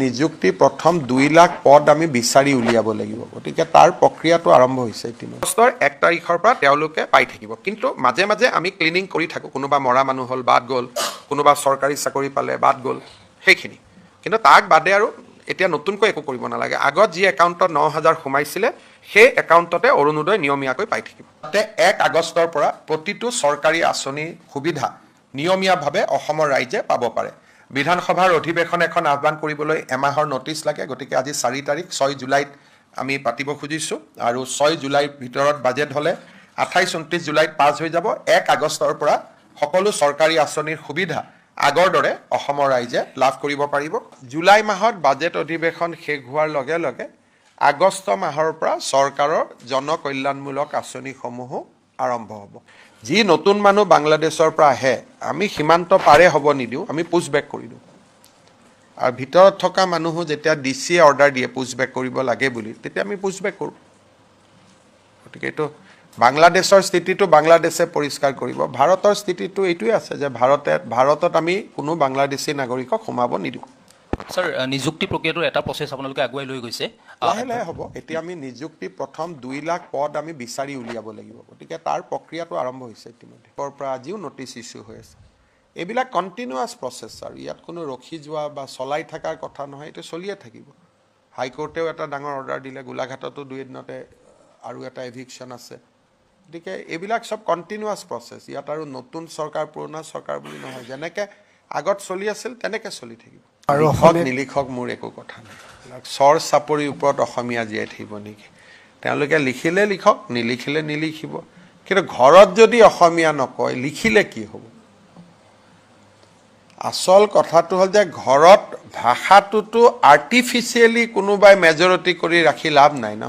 নিযুক্তি প্ৰথম 2 লাখ পদ আমি বিচাৰি উলিয়াব লাগিব গতিকে তাৰ প্ৰক্ৰিয়াটো আৰম্ভ হৈছে আগষ্টৰ 1 তাৰিখৰ পৰা তেওঁলোকে পাই থাকিব কিন্তু মাজে মাজে আমি ক্লিনিং কৰি থাকো কোনোবা মৰা মানুহ হল বাদ গল কোনোবা চৰকাৰী চাকৰি পালে বাদ গল সেইখিনি কিন্তু তাক বাদে আৰু এতিয়া নতুনকৈ একো কৰিব নালাগে আগত যি একাউণ্টত 9000 সোমাইছিলে সেই একাউণ্টতে অৰুণোদয় নিয়মীয়াকৈ পাই থাকিব তাতে 1 আগষ্টৰ পৰা প্ৰতিটো চৰকাৰী আঁচনি সুবিধা নিয়মীয়াভাৱে অসমৰ ৰাইজে পাব পাৰে বিধানসভাৰ অধিৱেশন এখন আহ্বান কৰিবলৈ এমাহৰ নোটিছ লাগে গতিকে আজি 4 তাৰিখ 6 জুলাইত আমি পাতিব খুজিছো আৰু 6 জুলাইৰ ভিতৰত বাজেট হলে 28 29 জুলাইত পাছ হৈ যাব 1 আগষ্টৰ পৰা সকলো চৰকাৰী আঁচনিৰ সুবিধা আগৰ দৰে অসমৰ ৰাইজে লাভ কৰিব পাৰিব জুলাই মাহত বাজেট অধিৱেশন শেষ হোৱাৰ লগে লগে আগষ্ট মাহৰ পৰা চৰকাৰৰ জনকল্যাণমূলক আঁচনিসমূহ আৰম্ভ হ'ব যি নতুন মানুহ বাংলাদেশৰ পৰা আহে আমি সীমান্ত পাৰে হ'ব নিদিও আমি পুশবেক কৰি দিওঁ আৰু ভিতৰত থকা মানুহ যেতিয়া ডিসি অৰ্ডাৰ দিয়ে পুশবেক কৰিব লাগে বুলি তেতিয়া আমি পুশবেক কৰো গতিকে এটো বাংলাদেশৰ স্থিতিটো বাংলাদেশে পৰিষ্কাৰ কৰিব ভাৰতৰ স্থিতিটো এইটোই আছে যে ভাৰতত আমি কোনো বাংলাদেশী নাগৰিকক সোমাব নিদিও স্যাৰ নিযুক্তি প্ৰক্ৰিয়াটোৰ এটা প্ৰচেছ আপোনালোকে আগুৱাই লৈ গৈছে লাহে হ'ব এতিয়া আমি নিযুক্তি প্ৰথম 2 লাখ পদ আমি বিচাৰি উলিয়াব লাগিব গতিকে তাৰ প্ৰক্ৰিয়াটো আৰম্ভ হৈছে ইতিমধ্যে পৰা আজিও নোটিছ ইস্যু হৈ আছে এইবিলাক কন্টিনিউয়াস প্ৰচেছ আৰু ইয়াত কোনো ৰখি যোৱা বা চলাই থকাৰ কথা নহয় এটো চলিয়ে থাকিব হাইকোৰ্টেও এটা ডাঙৰ অৰ্ডাৰ দিলে গোলাঘাটতো 2 দিনতে আৰু এটা এভিকশন আছে গতিকে এইবিলাক সব কন্টিনিউয়াস প্ৰচেছ ইয়াত আৰু নতুন চৰকাৰ পুৰণা চৰকাৰ বুলি নহয় যেনেকে আগত চলি আছিল তেনেকে চলি থাকিব আৰু নিলিখক মোৰ একো কথা নাই চৰ চাপৰিৰ ওপৰত অসমীয়া জীয়াই থাকিব নেকি তেওঁলোকে লিখিলে লিখক নিলিখিলে নিলিখিব কিন্তু ঘৰত যদি অসমীয়া নকয় লিখিলে কি হ'ব আসল কথাটো হল যে ঘৰত ভাষাটোতো আৰ্টিফিচিয়ালি কোনোবাই মেজৰিটি কৰি ৰাখি লাভ নাই ন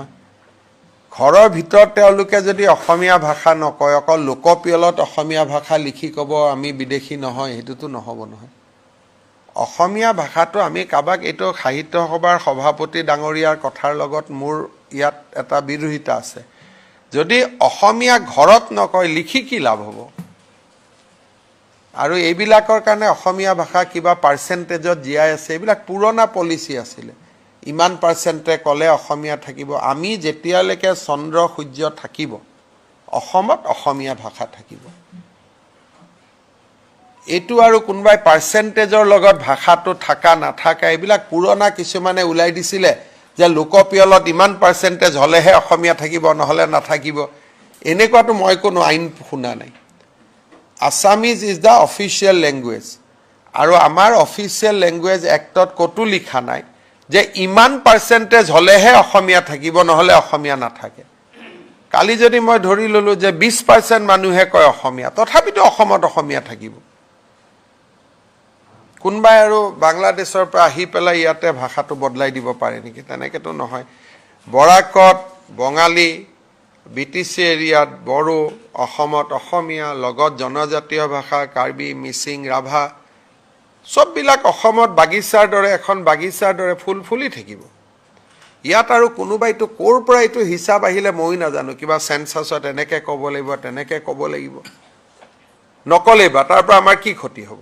ঘৰৰ ভিতৰত তেওঁলোকে যদি অসমীয়া ভাষা নকয় অকল লোকপিয়লত অসমীয়া ভাষা লিখি ক'ব আমি বিদেশী নহয় হেতুটো নহব নহয় অসমীয়া ভাষাটো আমি কাবাক এটো সাহিত্য সভাৰ সভাপতি ডাঙৰীয়াৰ কথাৰ লগত মোৰ ইয়াত এটা বিৰোধিতা আছে যদি অসমীয়া ঘৰত নকয় লিখি কি লাভ হ'ব আৰু এইবিলাকৰ কাৰণে অসমীয়া ভাষা কিবা পাৰ্চেন্টেজত জিয়াই আছে এইবিলাক পুৰণা পলিচি আছিল ইমান পাৰ্চেন্টে কলে অসমীয়া থাকিব আমি যেতিয়ালৈকে চন্দ্ৰ সূৰ্য থাকিব অসমত অসমীয়া ভাষা থাকিব এটো আৰু কোনবাই পাৰ্চেন্টেজৰ লগত ভাষাটো থাকা নাথাকা এইবিলাক পুৰণা কিছুমানে উলাই দিছিলে যে লোকপিয়লত ইমান পাৰ্চেন্টেজ হলেহে অসমীয়া থাকিব নহলে নাথাকিব এনেকুৱাটো মই কোনো আইন শুনা নাই Assamese is the official language আৰু আমাৰ অফিচিয়েল ল্যাঙ্গুৱেজ এক্টত কতো লিখা নাই যে ইমান পাৰ্চেন্টেজ হলেহে অসমীয়া থাকিব নহলে অসমীয়া নাথাকে কালি যদি মই ধৰি ললো যে 20% মানুহে কয় অসমীয়া তথাপিতো অসমত অসমীয়া থাকিব কোনবাই আৰু বাংলাদেশৰ পৰা আহি পেলাই ইয়াতে ভাষাটো বদলাই দিব পাৰে নেকি তেনেকেতো নহয় বৰাকত বঙালী বিটিসি এৰিয়াত বড়ো অসমত অসমীয়া লগত জনজাতীয় ভাষা কাৰ্বি মিচিং ৰাভা সব বিলাক অসমত বাগিচাৰ দৰে এখন বাগিচাৰ দৰে ফুল ফুলি থাকিব ইয়াত আৰু কোনোবাইটো কোৰ পৰা এইটো হিচাপ আহিলে মই নাজানো কিবা সেন্সাছত এনেকে ক'ব লাগিব তেনেকে ক'ব লাগিব নকলে বা তাৰ পৰা আমাৰ কি ক্ষতি হ'ব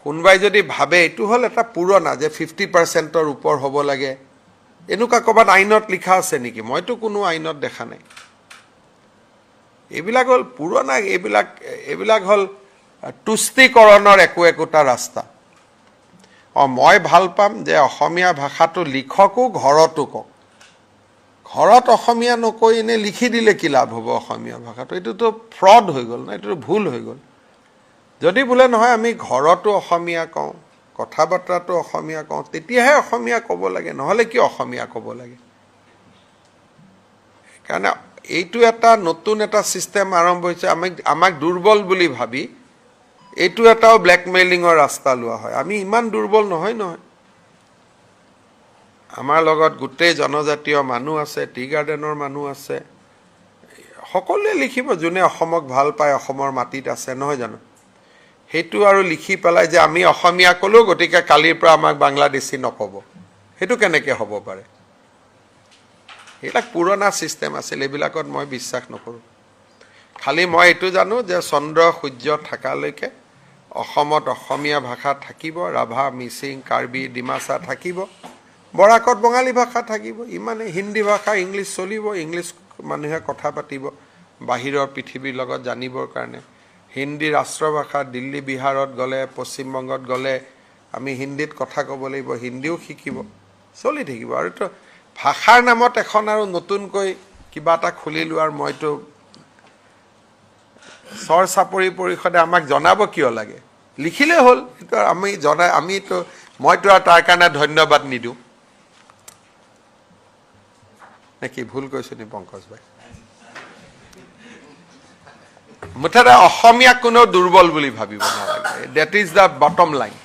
কোনবাই যদি ভাবে এইটো হল এটা পুৰণা যে 50% ওপৰ হ'ব লাগে এনুকা কবাত আইনত লিখা আছে নেকি মইতো কোনো আইনত দেখা নাই এইবিলাক হল পুৰণা এইবিলাক হল তুষ্টিকৰণৰ একোটা ৰাস্তা মই ভাল পাম যে অসমীয়া ভাষাটো লিখকো ঘৰতো কক ঘৰত অসমীয়া নকৈ এনে লিখি দিলে কি লাভ হ'ব অসমীয়া ভাষাটো এটোতো ফ্ৰড হৈ গল না এটো ভুল হৈ গল যদি বোলে নহয় আমি ঘৰতো অসমীয়া কওঁ কথা বাৰ্তাটো অসমীয়া কওঁ তেতিয়াহে অসমীয়া ক'ব লাগে নহলে কি অসমীয়া ক'ব লাগে কাৰণ এইটো এটা নতুন এটা সিস্টেম আৰম্ভ হৈছে আমাক দুৰ্বল বুলি ভাবি এইটো এটাও ব্ল্যাকমেইলিংৰ ৰাস্তা লোৱা হয় আমি ইমান দুৰ্বল নহয় আমাৰ লগত গোটেই জনজাতীয় মানুহ আছে টি গাৰ্ডেনৰ মানুহ আছে সকলোৱে লিখিব যোনে অসমক ভাল পায় অসমৰ মাটিত আছে নহয় জানো হেতু আৰু লিখি পেলাই যে আমি অসমীয়া কলো গতিকে কালিৰ পৰা আমাক বাংলাদেশী নকব হেতু কেনেকে হ'ব পাৰে এটা পুৰণা সিস্টেম আছিল এবিলাকত মই বিশ্বাস নকৰো খালি মই এটো জানো যে চন্দ্ৰ সূৰ্য থাকালৈকে অসমত অসমীয়া ভাষা থাকিব, ৰাভা, মিচিং, কাৰ্বি, ডিমাচা থাকিব, বৰাকত বঙালী ভাষা থাকিব, ইমানে হিন্দী ভাষা, ইংলিছ চলিব, ইংলিছ মানুহে কথা পাতিব বাহিৰৰ পৃথিৱীৰ লগত জানিবৰ কাৰণে। হিন্দী ৰাষ্ট্ৰভাষা, দিল্লী বিহাৰত গ'লে, পশ্চিমবংগত গ'লে আমি হিন্দীত কথা ক'ব লাগিব, হিন্দীও শিকিব, চলি থাকিব। আৰুতো ভাষাৰ নামত এখন আৰু নতুনকৈ কিবা এটা খুলি লোৱাৰ মইতো চৰ চাপৰি পৰিষদে আমাক জনাব কিয় লাগে, লিখিলেই হ'ল। কিন্তু মইতো আৰু তাৰ কাৰণে ধন্যবাদ নিদিওঁ নেকি? ভুল কৈছোঁ নি পংকজ ভাই? মুঠতে অসমীয়াক কোনেও দুৰ্বল বুলি ভাবিব নালাগে। That is the bottom line.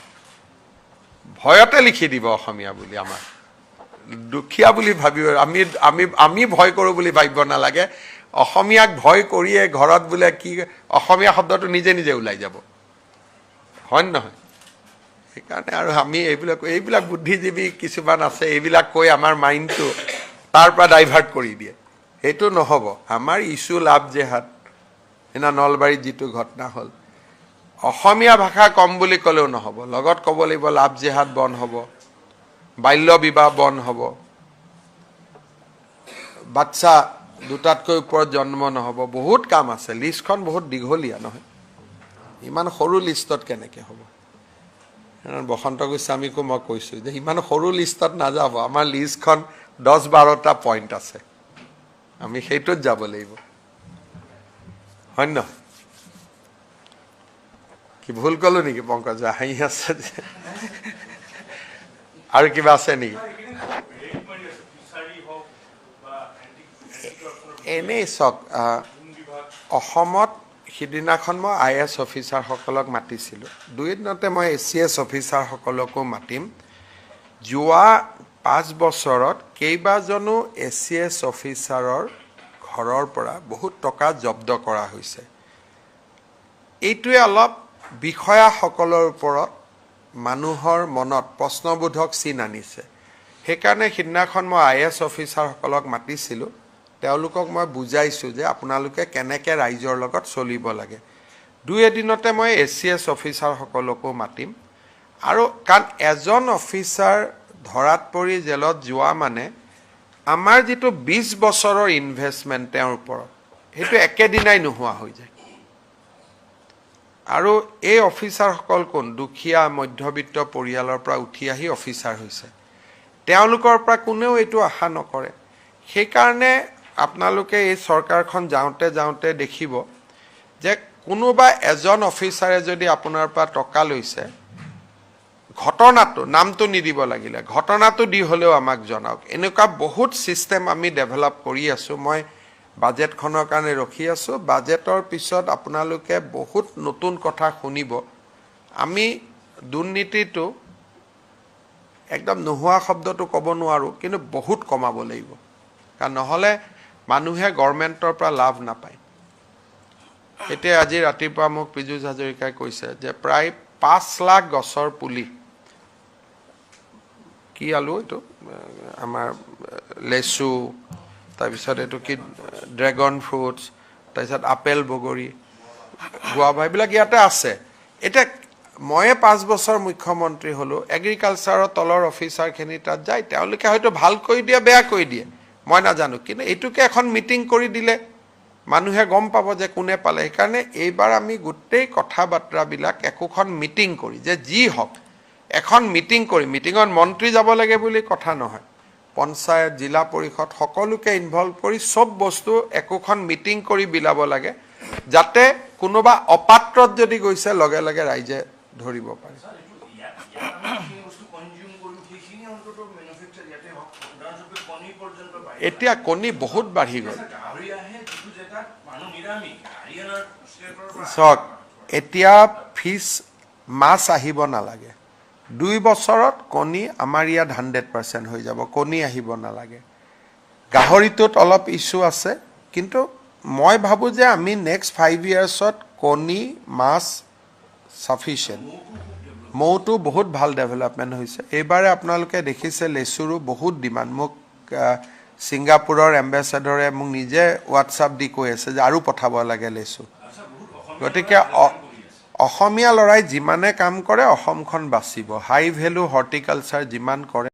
ভয়তে লিখি দিব অসমীয়া বুলি, আমাক দুখীয়া বুলি ভাবিব, আমি ভয় কৰোঁ বুলি ভাবিব নালাগে। অসমীয়াক ভয় কৰিয়ে ঘৰত বোলে কি অসমীয়া শব্দটো নিজে নিজে ওলাই যাব, হয় নহয়? সেইকাৰণে আৰু আমি এইবিলাক বুদ্ধিজীৱী কিছুমান আছে, এইবিলাক কৈ আমাৰ মাইণ্ডটো তাৰ পৰা ডাইভাৰ্ট কৰি দিয়ে। সেইটো নহ'ব। আমাৰ ইছ্যু লাভ জেহাদ, সেইদিনা নলবাৰীত যিটো ঘটনা হ'ল, অসমীয়া ভাষা কম বুলি ক'লেও নহ'ব, লগত ক'ব লাগিব লাভ জেহাদ বন্ধ হ'ব, বাল্য বিবাহ বন্ধ হ'ব, বাচ্চা দুটাতকৈ ওপৰত জন্ম নহ'ব, বহুত কাম আছে। লিষ্টখন বহুত দীঘলীয়া নহয়, ইমান সৰু লিষ্টত কেনেকৈ হ'ব? বসন্ত গোস্বামীকো মই কৈছোঁ যে ইমান সৰু লিষ্টত নাযাব, আমাৰ লিষ্টখন 10-12টা পইণ্ট আছে, আমি সেইটোত যাব লাগিব, হয় নহয়? কি ভুল ক'লোঁ নেকি পংকজ? হাঁহি আছে যে। আৰু কিবা আছে নেকি? এনেই চাওক, অসমত সিদিনাখন মই IAS অফিচাৰসকলক মাতিছিলোঁ, দুই এদিনতে মই ACS অফিচাৰসকলকো মাতিম। যোৱা 5 বছৰত কেইবাজনো ACS অফিচাৰৰ ঘৰৰ পৰা বহুত টকা জব্দ কৰা হৈছে। এইটোৱে অলপ বিষয়াসকলৰ ওপৰত মানুহৰ মনত প্ৰশ্নবোধক চিন আনিছে। সেইকাৰণে সিদিনাখন মই IAS অফিচাৰসকলক মাতিছিলোঁ, তেওঁলোকক মই বুজাইছোঁ যে আপোনালোকে কেনেকৈ ৰাইজৰ লগত চলিব লাগে। দুই এদিনতে মই ACS অফিচাৰসকলকো মাতিম। আৰু কাৰণ এজন অফিচাৰ ধৰাত পৰি জেলত যোৱা মানে আমাৰ যিটো 20 বছৰৰ ইনভেষ্টমেণ্ট তেওঁৰ ওপৰত, সেইটো একেদিনাই নোহোৱা হৈ যায়। আৰু এই অফিচাৰসকল কোন? দুখীয়া মধ্যবিত্ত পৰিয়ালৰ পৰা উঠি আহি অফিচাৰ হৈছে। তেওঁলোকৰ পৰা কোনেও এইটো আশা নকৰে। সেইকাৰণে আপোনালোকে এই চৰকাৰখন যাওঁতে দেখিব যে কোনোবা এজন অফিচাৰে যদি আপোনাৰ পৰা টকা লৈছে, ঘটনাটো, নামটো নিদিব লাগিলে, ঘটনাটো দি হ'লেও আমাক জনাওক। এনেকুৱা বহুত ছিষ্টেম আমি ডেভেলপ কৰি আছোঁ। মই বাজেটখনৰ কাৰণে ৰখি আছোঁ। বাজেটৰ পিছত আপোনালোকে বহুত নতুন কথা শুনিব। আমি দুৰ্নীতিটো একদম নোহোৱা শব্দটো ক'ব নোৱাৰোঁ, কিন্তু বহুত কমাব লাগিব, কাৰণ নহ'লে মানুহে গভৰ্ণমেণ্টৰ পৰা লাভ নাপায়। এতিয়া আজি ৰাতিপুৱা মোক পীযুষ হাজৰিকাই কৈছে যে প্ৰায় 5 লাখ গছৰ পুলি, কি আলু এইটো আমাৰ লেচু, তাৰপিছত এইটো কি ড্ৰেগন ফ্ৰুটছ, তাৰপিছত আপেল, বগৰী, গুৱাভা, এইবিলাক ইয়াতে আছে। এতিয়া ময়ে 5 বছৰ মুখ্যমন্ত্ৰী হ'লোঁ, এগ্ৰিকালচাৰৰ তলৰ অফিচাৰখিনি তাত যায়, তেওঁলোকে হয়তো ভাল কৰি দিয়ে, বেয়া কৰি দিয়ে, মই নাজানো, কিন্তু এইটোকে এখন মিটিং কৰি দিলে মানুহে গম পাব যে কোনে পালে। সেইকাৰণে এইবাৰ আমি গোটেই কথা বাৰ্তাবিলাক একোখন মিটিং কৰি, যে যি হওক এখন মিটিং কৰি, মিটিঙত মন্ত্ৰী যাব লাগে বুলি কথা নহয়, পঞ্চায়ত, জিলা পৰিষদ সকলোকে ইনভলভ কৰি চব বস্তু একোখন মিটিং কৰি বিলাব লাগে, যাতে কোনোবা অপাত্ৰত যদি গৈছে লগে লগে ৰাইজে ধৰিব পাৰে। এতিয়া কণী বহুত বাঢ়ি গ'ল। চাওক, এতিয়া ফিছ মাছ আহিব নালাগে। 2 বছৰত কণী আমাৰ ইয়াত 100% হৈ যাব, কণী আহিব নালাগে। গাহৰিটোত অলপ ইছ্যু আছে, কিন্তু মই ভাবোঁ যে আমি নেক্সট 5 ইয়াৰ্ছত কণী, মাছ চাফিচিয়েণ্ট। মৌটো বহুত ভাল ডেভেলপমেণ্ট হৈছে। এইবাৰে আপোনালোকে দেখিছে লেচুৰো বহুত ডিমাণ্ড। মোক ছিংগাপুৰৰ এম্বেচাডৰে মোক নিজে হোৱাটছআপ দি কৈ আছে যে আৰু পঠাব লাগে লেচু। গতিকে অসমীয়া ল'ৰাই যিমানে কাম কৰে অসমখন বাচিব। হাই ভেলু হৰ্টিকালচাৰ যিমান কৰে